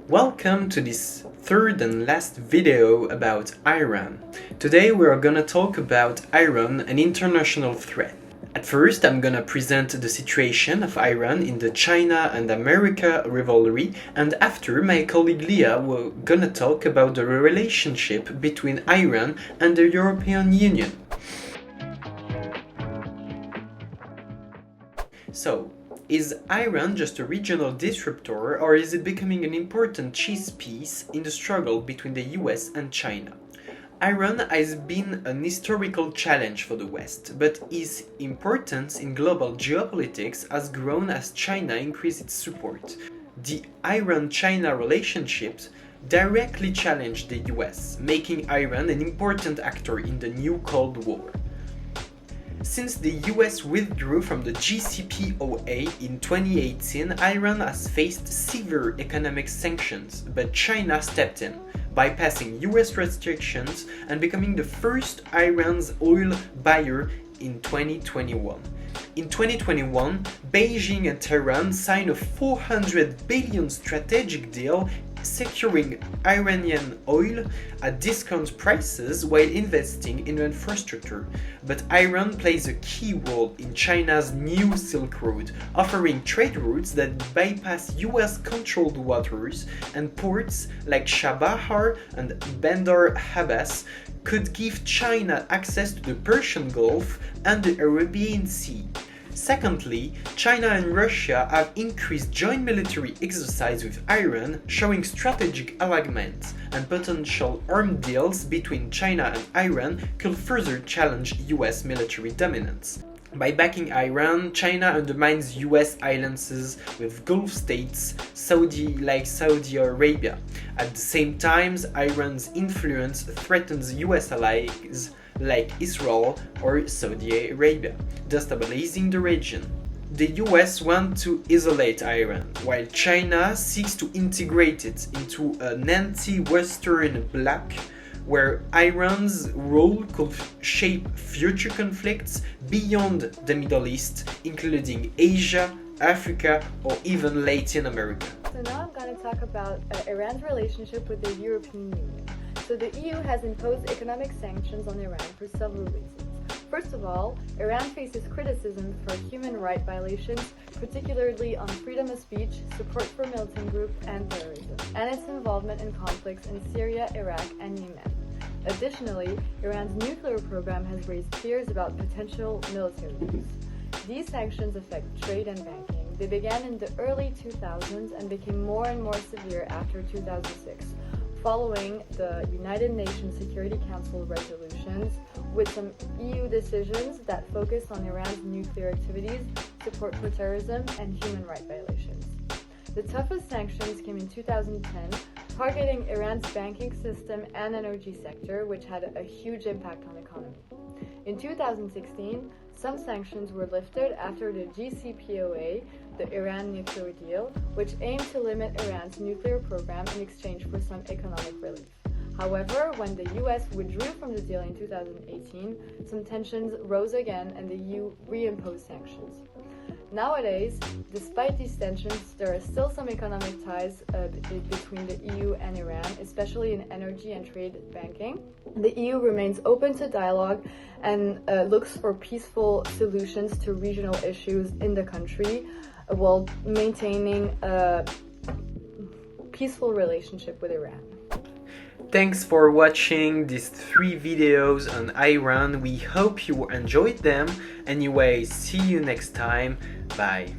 Welcome to this third and last video about Iran. Today we are gonna talk about Iran, an international threat. At first I'm gonna present the situation of Iran in the China and America rivalry, and after my colleague Leah will gonna talk about the relationship between Iran and the European Union. So, is Iran just a regional disruptor, or is it becoming an important chess piece in the struggle between the US and China? Iran has been an historical challenge for the West, but its importance in global geopolitics has grown as China increased its support. The Iran-China relationships directly challenged the US, making Iran an important actor in the new Cold War. Since the US withdrew from the JCPOA in 2018, Iran has faced severe economic sanctions, but China stepped in, bypassing US restrictions and becoming the first Iran's oil buyer in 2021. In 2021, Beijing and Tehran signed a $400 billion strategic deal securing Iranian oil at discount prices while investing in infrastructure. But Iran plays a key role in China's new Silk Road, offering trade routes that bypass US-controlled waters, and ports like Chabahar and Bandar Abbas could give China access to the Persian Gulf and the Arabian Sea. Secondly, China and Russia have increased joint military exercise with Iran, showing strategic alignment, and potential arms deals between China and Iran could further challenge US military dominance. By backing Iran, China undermines US alliances with Gulf states, like Saudi Arabia. At the same time, Iran's influence threatens US allies like Israel or Saudi Arabia, destabilizing the region. The US want to isolate Iran, while China seeks to integrate it into an anti-Western bloc where Iran's role could shape future conflicts beyond the Middle East, including Asia, Africa, or even Latin America. So now I'm going to talk about Iran's relationship with the European Union. So the EU has imposed economic sanctions on Iran for several reasons. First of all, Iran faces criticism for human rights violations, particularly on freedom of speech, support for militant groups and terrorism, and its involvement in conflicts in Syria, Iraq, and Yemen. Additionally, Iran's nuclear program has raised fears about potential military use. These sanctions affect trade and banking. They began in the early 2000s and became more and more severe after 2006. Following the United Nations Security Council resolutions, with some EU decisions that focus on Iran's nuclear activities, support for terrorism, and human rights violations. The toughest sanctions came in 2010, targeting Iran's banking system and energy sector, which had a huge impact on the economy. In 2016, some sanctions were lifted after the JCPOA, the Iran nuclear deal, which aimed to limit Iran's nuclear program in exchange for some economic relief. However, when the US withdrew from the deal in 2018, some tensions rose again and the EU reimposed sanctions. Nowadays, despite these tensions, there are still some economic ties between the EU and Iran, especially in energy and trade banking. The EU remains open to dialogue and looks for peaceful solutions to regional issues in the country while maintaining a peaceful relationship with Iran. Thanks for watching these 3 videos on Iran. We hope you enjoyed them. Anyway, see you next time. Bye.